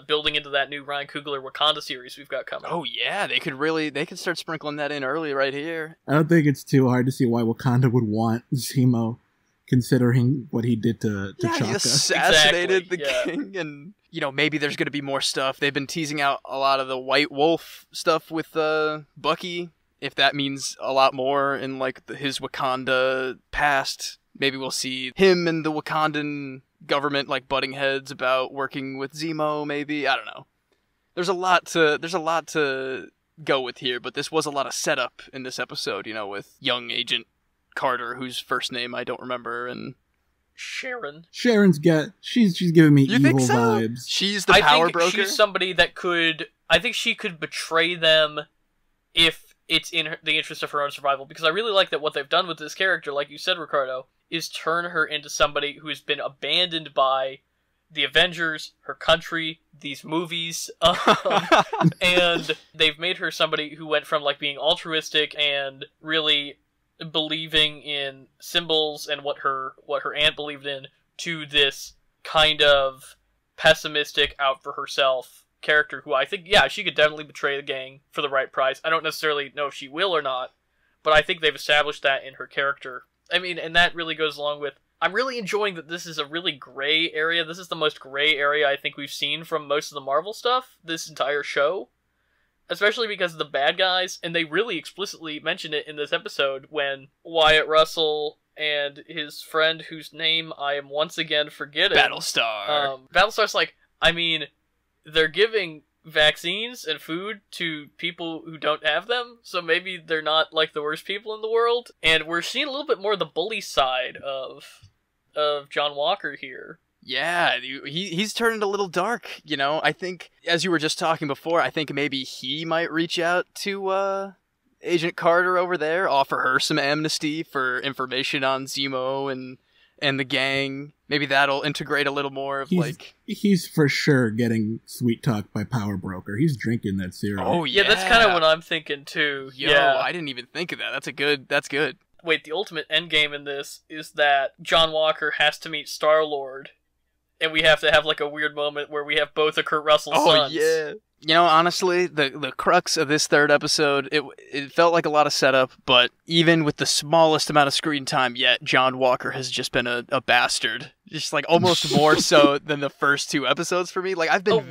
building into that new Ryan Coogler Wakanda series we've got coming. Oh yeah, they could start sprinkling that in early right here. I don't think it's too hard to see why Wakanda would want Zemo, considering what he did to T'Chaka. He assassinated the king, and you know, maybe there's going to be more stuff. They've been teasing out a lot of the White Wolf stuff with Bucky. If that means a lot more in like his Wakanda past. Maybe we'll see him and the Wakandan government like butting heads about working with Zemo, maybe. I don't know. There's a lot to go with here, but this was a lot of setup in this episode, you know, with young Agent Carter, whose first name I don't remember, and Sharon. She's giving me evil vibes. She's the power broker? She's somebody that I think she could betray them if it's in the interest of her own survival, because I really like that what they've done with this character, like you said, Ricardo, is turn her into somebody who has been abandoned by the Avengers, her country, these movies, and they've made her somebody who went from like being altruistic and really believing in symbols and what her aunt believed in, to this kind of pessimistic, out for herself character who I think, yeah, she could definitely betray the gang for the right price. I don't necessarily know if she will or not, but I think they've established that in her character. I mean, and that really goes along with, I'm really enjoying that this is a really gray area. This is the most gray area I think we've seen from most of the Marvel stuff this entire show. Especially because of the bad guys, and they really explicitly mention it in this episode when Wyatt Russell and his friend, whose name I am once again forgetting. Battlestar. Battlestar's like, I mean, they're giving vaccines and food to people who don't have them, so maybe they're not like the worst people in the world. And we're seeing a little bit more of the bully side of John Walker here. Yeah, he's turning a little dark, you know? I think, as you were just talking before, I think maybe he might reach out to Agent Carter over there, offer her some amnesty for information on Zemo and the gang. Maybe that'll integrate a little more of, He's for sure getting sweet talked by Power Broker. He's drinking that cereal. Oh, yeah. Yeah, that's kind of what I'm thinking, too. Yo, yeah. I didn't even think of that. That's good. Wait, the ultimate endgame in this is that John Walker has to meet Star-Lord, and we have to have, like, a weird moment where we have both of Kurt Russell's sons. Oh, yeah. You know, honestly, the crux of this third episode, it felt like a lot of setup, but even with the smallest amount of screen time yet, John Walker has just been a bastard. Just, like, almost more so than the first two episodes for me. Like, I've been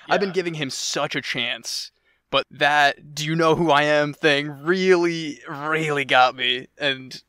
I've been giving him such a chance, but that "do you know who I am" thing really, really got me. And,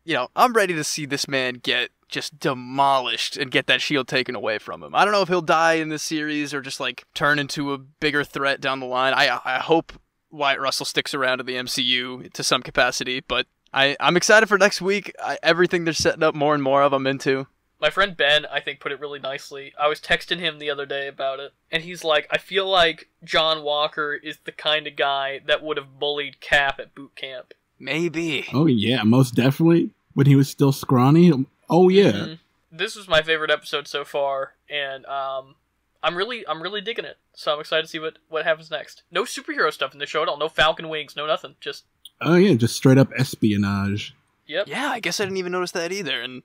you know, I'm ready to see this man get just demolished and get that shield taken away from him. I don't know if he'll die in this series or just like turn into a bigger threat down the line. I hope Wyatt Russell sticks around in the MCU to some capacity, but I'm excited for next week. Everything they're setting up more and more of, I'm into. My friend Ben, I think, put it really nicely. I was texting him the other day about it, and he's like, I feel like John Walker is the kind of guy that would have bullied Cap at boot camp. Maybe. Oh yeah, most definitely. When he was still scrawny. Oh yeah. Mm-hmm. This was my favorite episode so far, and I'm really digging it. So I'm excited to see what happens next. No superhero stuff in the show at all. No Falcon wings. No nothing. Just just straight up espionage. Yep. Yeah, I guess I didn't even notice that either, and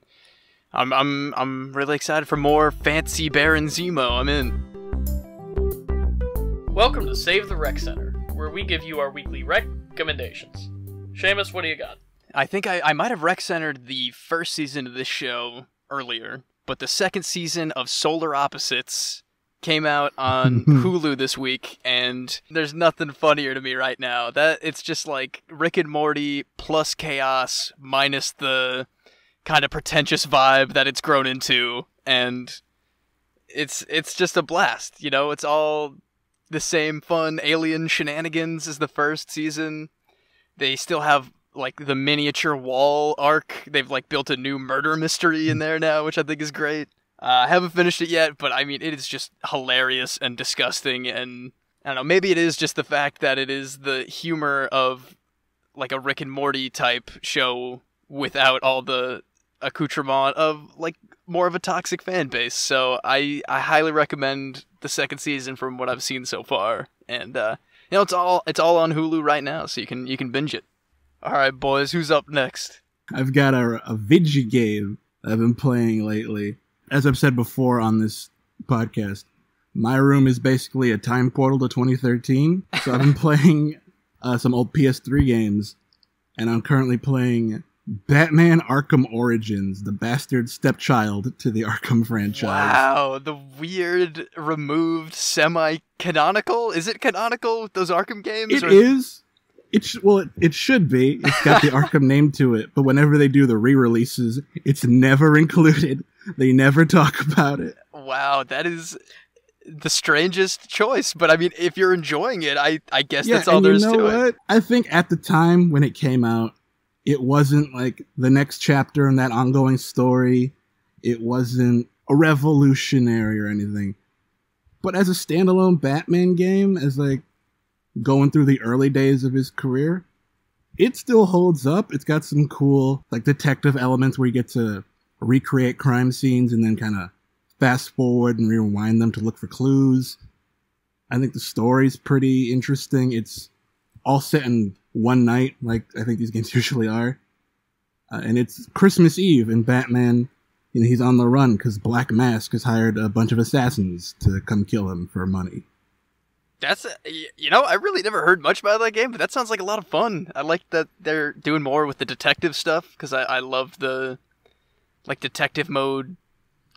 I'm really excited for more fancy Baron Zemo. I'm in. Welcome to Save the Rec Center, where we give you our weekly recommendations. Seamus, what do you got? I think I might have rec-centered the first season of this show earlier, but the second season of Solar Opposites came out on Hulu this week, and there's nothing funnier to me right now. That it's just like Rick and Morty plus chaos minus the kind of pretentious vibe that it's grown into, and it's just a blast, you know? It's all the same fun alien shenanigans as the first season. They still have like the miniature wall arc. They've like built a new murder mystery in there now, which I think is great. I haven't finished it yet, but I mean, it is just hilarious and disgusting, and I don't know, maybe it is just the fact that it is the humor of like a Rick and Morty type show without all the accoutrement of like more of a toxic fan base. So I highly recommend the second season from what I've seen so far, and you know, it's all on Hulu right now, so you can binge it. All right, boys, who's up next? I've got a Vigi game I've been playing lately. As I've said before on this podcast, my room is basically a time portal to 2013. So I've been playing some old PS3 games, and I'm currently playing Batman Arkham Origins, the bastard stepchild to the Arkham franchise. Wow, the weird, removed, semi-canonical? Is it canonical with those Arkham games? It is. It should be. It's got the Arkham name to it, but whenever they do the re-releases, it's never included. They never talk about it. Wow, that is the strangest choice. But I mean, if you're enjoying it, I guess that's all there is to it. I think at the time when it came out, it wasn't like the next chapter in that ongoing story. It wasn't a revolutionary or anything. But as a standalone Batman game, as like going through the early days of his career, it still holds up. It's got some cool like detective elements where you get to recreate crime scenes and then kind of fast forward and rewind them to look for clues. I think the story's pretty interesting. It's all set in one night, like I think these games usually are. And it's Christmas Eve, and Batman, you know, he's on the run because Black Mask has hired a bunch of assassins to come kill him for money. That's, you know, I really never heard much about that game, but that sounds like a lot of fun. I like that they're doing more with the detective stuff, because I love the, like, detective mode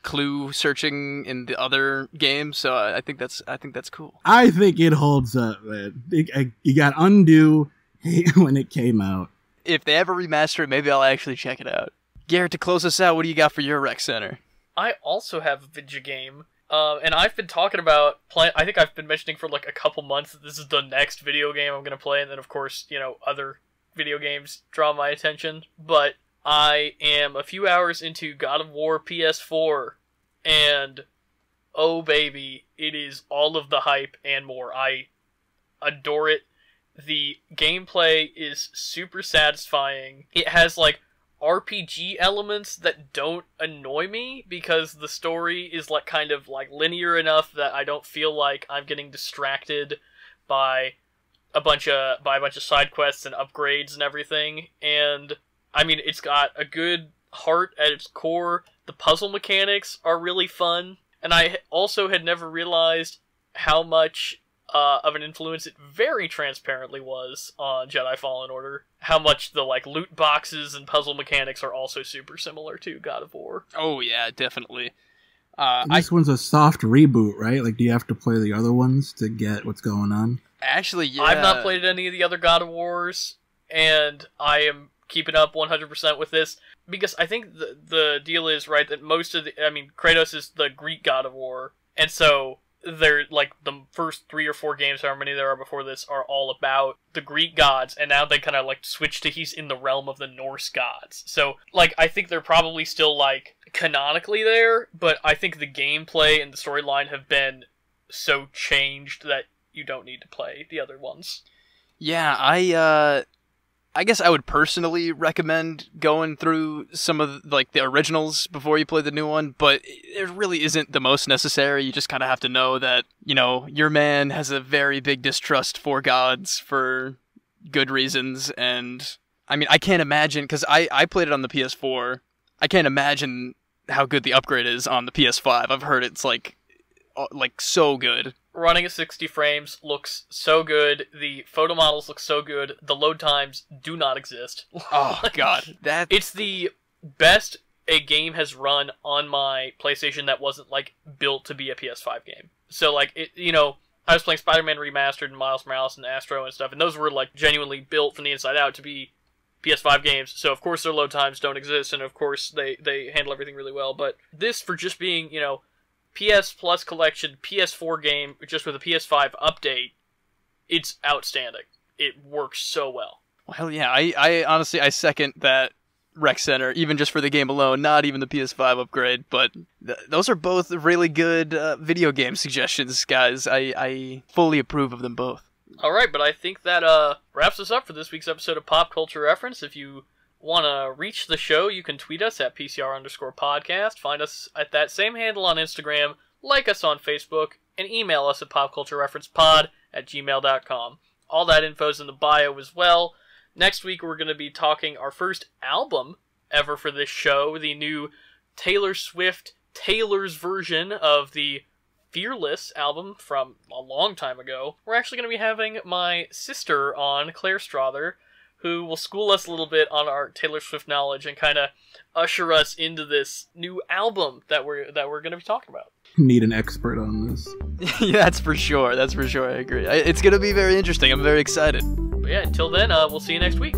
clue searching in the other games, so I think that's cool. I think it holds up, man. You got undue when it came out. If they ever remaster it, maybe I'll actually check it out. Garrett, to close us out, what do you got for your rec center? I also have a video game. And I've been talking about playing. I think I've been mentioning for like a couple months that this is the next video game I'm going to play, and then of course, other video games draw my attention. But I am a few hours into God of War PS4, and oh baby, it is all of the hype and more. I adore it. The gameplay is super satisfying. It has like RPG elements that don't annoy me because the story is like kind of like linear enough that I don't feel like I'm getting distracted by a bunch of side quests and upgrades and everything. And I mean, it's got a good heart at its core. The puzzle mechanics are really fun, and I also had never realized how much of an influence it very transparently was on Jedi Fallen Order. How much the like loot boxes and puzzle mechanics are also super similar to God of War. Oh yeah, definitely. This one's a soft reboot, right? Like, do you have to play the other ones to get what's going on? Actually, yeah. I've not played any of the other God of Wars, and I am keeping up 100% with this, because I think the deal is, right, that Kratos is the Greek God of War, and so they're like the first 3 or 4 games, however many there are before this, are all about the Greek gods, and now they kind of like switch to he's in the realm of the Norse gods. So like I think they're probably still like canonically there, but I think the gameplay and the storyline have been so changed that you don't need to play the other ones. Yeah, I guess I would personally recommend going through some of like the originals before you play the new one, but it really isn't the most necessary. You just kind of have to know that, your man has a very big distrust for gods for good reasons. And I mean, I can't imagine, because I played it on the PS4. I can't imagine how good the upgrade is on the PS5. I've heard it's like so good. Running at 60 frames looks so good. The photo models look so good. The load times do not exist. Oh god, it's the best a game has run on my PlayStation that wasn't like built to be a PS5 game. So like I was playing Spider-Man Remastered and Miles Morales and Astro and stuff, and those were like genuinely built from the inside out to be PS5 games. So of course their load times don't exist, and of course they handle everything really well. But this, for just being PS Plus Collection, PS4 game, just with a PS5 update, it's outstanding. It works so well. Well, hell yeah. I honestly, I second that Rec Center, even just for the game alone, not even the PS5 upgrade, but those are both really good video game suggestions, guys. I fully approve of them both. Alright, but I think that wraps us up for this week's episode of Pop Culture Reference. If you want to reach the show, you can tweet us at PCR_podcast, find us at that same handle on Instagram, like us on Facebook, and email us at popculturereferencepod@gmail.com. All that info's in the bio as well. Next week we're going to be talking our first album ever for this show, the new Taylor Swift Taylor's version of the Fearless album from a long time ago. We're actually going to be having my sister on, Claire Strother, who will school us a little bit on our Taylor Swift knowledge and kind of usher us into this new album that we're going to be talking about. Need an expert on this. Yeah, that's for sure. I agree. It's going to be very interesting. I'm very excited. But yeah, until then, we'll see you next week.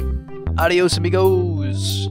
Adios, amigos.